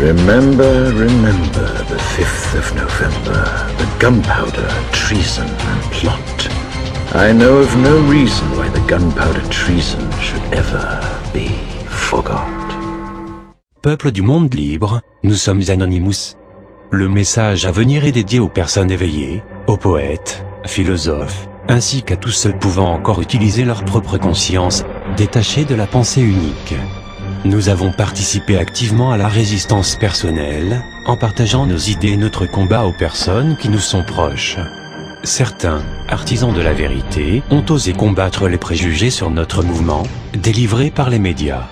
Remember, remember the 5th of November, the gunpowder, treason and plot. I know of no reason why the gunpowder treason should ever be forgot. Peuple du monde libre, nous sommes Anonymous. Le message à venir est dédié aux personnes éveillées, aux poètes, philosophes, ainsi qu'à tous ceux pouvant encore utiliser leur propre conscience, détachée de la pensée unique. Nous avons participé activement à la résistance personnelle, en partageant nos idées et notre combat aux personnes qui nous sont proches. Certains, artisans de la vérité, ont osé combattre les préjugés sur notre mouvement, délivré par les médias.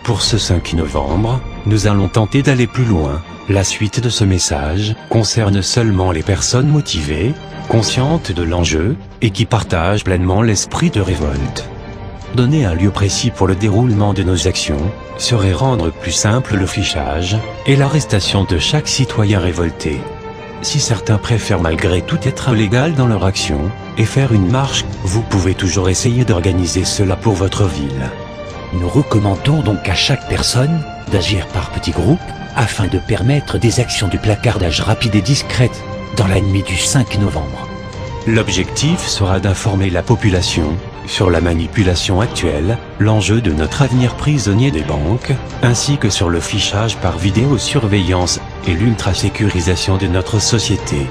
Pour ce 5 novembre, nous allons tenter d'aller plus loin. La suite de ce message concerne seulement les personnes motivées, conscientes de l'enjeu, et qui partagent pleinement l'esprit de révolte. Donner un lieu précis pour le déroulement de nos actions serait rendre plus simple le fichage et l'arrestation de chaque citoyen révolté. Si certains préfèrent malgré tout être illégal dans leur action et faire une marche, vous pouvez toujours essayer d'organiser cela pour votre ville. Nous recommandons donc à chaque personne d'agir par petits groupes afin de permettre des actions de placardage rapides et discrètes dans la nuit du 5 novembre. L'objectif sera d'informer la population sur la manipulation actuelle, l'enjeu de notre avenir prisonnier des banques, ainsi que sur le fichage par vidéosurveillance et l'ultra-sécurisation de notre société.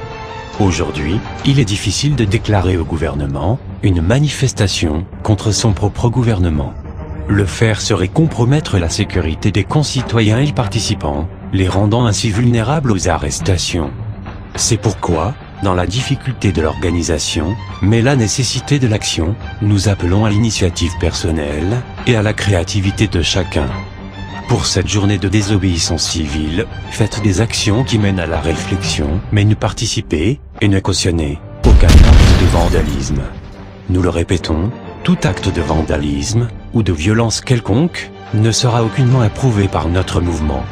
Aujourd'hui, il est difficile de déclarer au gouvernement une manifestation contre son propre gouvernement. Le faire serait compromettre la sécurité des concitoyens et participants, les rendant ainsi vulnérables aux arrestations. C'est pourquoi, dans la difficulté de l'organisation, mais la nécessité de l'action, nous appelons à l'initiative personnelle et à la créativité de chacun. Pour cette journée de désobéissance civile, faites des actions qui mènent à la réflexion, mais ne participez et ne cautionnez aucun acte de vandalisme. Nous le répétons, tout acte de vandalisme ou de violence quelconque ne sera aucunement approuvé par notre mouvement.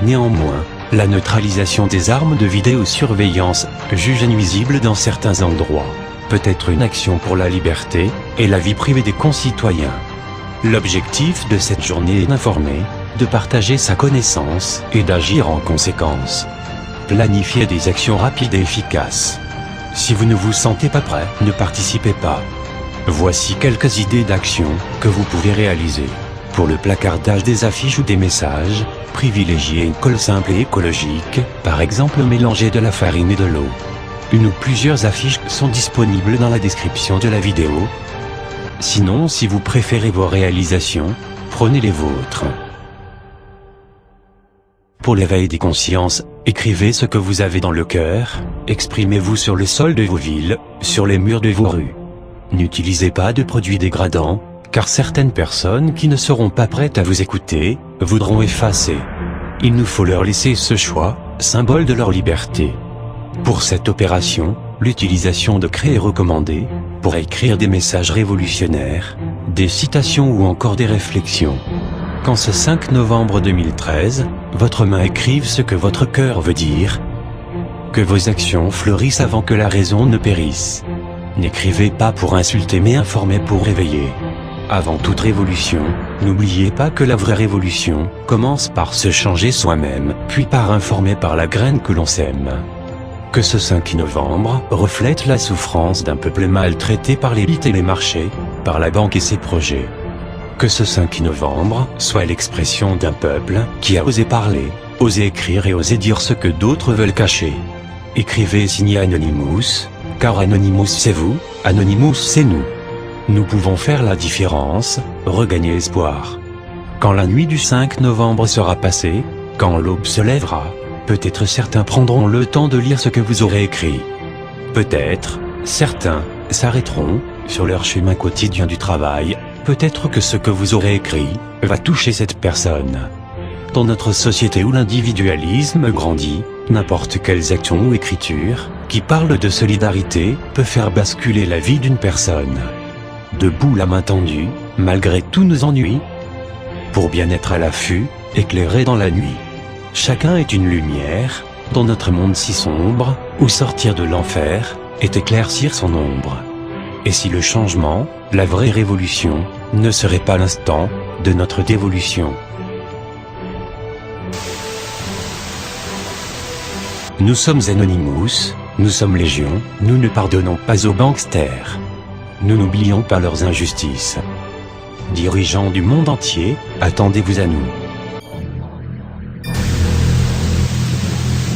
Néanmoins, la neutralisation des armes de vidéosurveillance, jugées nuisibles dans certains endroits, peut être une action pour la liberté et la vie privée des concitoyens. L'objectif de cette journée est d'informer, de partager sa connaissance et d'agir en conséquence. Planifiez des actions rapides et efficaces. Si vous ne vous sentez pas prêt, ne participez pas. Voici quelques idées d'actions que vous pouvez réaliser. Pour le placardage des affiches ou des messages, privilégiez une colle simple et écologique, par exemple mélanger de la farine et de l'eau. Une ou plusieurs affiches sont disponibles dans la description de la vidéo. Sinon, si vous préférez vos réalisations, prenez les vôtres. Pour l'éveil des consciences, écrivez ce que vous avez dans le cœur, exprimez-vous sur le sol de vos villes, sur les murs de vos rues. N'utilisez pas de produits dégradants, car certaines personnes qui ne seront pas prêtes à vous écouter, voudront effacer. Il nous faut leur laisser ce choix, symbole de leur liberté. Pour cette opération, l'utilisation de craies est recommandée, pour écrire des messages révolutionnaires, des citations ou encore des réflexions. Quand ce 5 novembre 2013, votre main écrive ce que votre cœur veut dire, que vos actions fleurissent avant que la raison ne périsse. N'écrivez pas pour insulter mais informez pour réveiller. Avant toute révolution, n'oubliez pas que la vraie révolution commence par se changer soi-même, puis par informer par la graine que l'on sème. Que ce 5 novembre reflète la souffrance d'un peuple maltraité par l'élite et les marchés, par la banque et ses projets. Que ce 5 novembre soit l'expression d'un peuple qui a osé parler, osé écrire et osé dire ce que d'autres veulent cacher. Écrivez et signez Anonymous, car Anonymous c'est vous, Anonymous c'est nous. Nous pouvons faire la différence, regagner espoir. Quand la nuit du 5 novembre sera passée, quand l'aube se lèvera, peut-être certains prendront le temps de lire ce que vous aurez écrit. Peut-être, certains s'arrêteront sur leur chemin quotidien du travail, peut-être que ce que vous aurez écrit va toucher cette personne. Dans notre société où l'individualisme grandit, n'importe quelles actions ou écritures qui parlent de solidarité peut faire basculer la vie d'une personne. Debout la main tendue, malgré tous nos ennuis, pour bien être à l'affût, éclairé dans la nuit. Chacun est une lumière, dans notre monde si sombre, où sortir de l'enfer, est éclaircir son ombre. Et si le changement, la vraie révolution, ne serait pas l'instant de notre dévolution? Nous sommes Anonymous, nous sommes Légion, nous ne pardonnons pas aux gangsters. Nous n'oublions pas leurs injustices. Dirigeants du monde entier, attendez-vous à nous.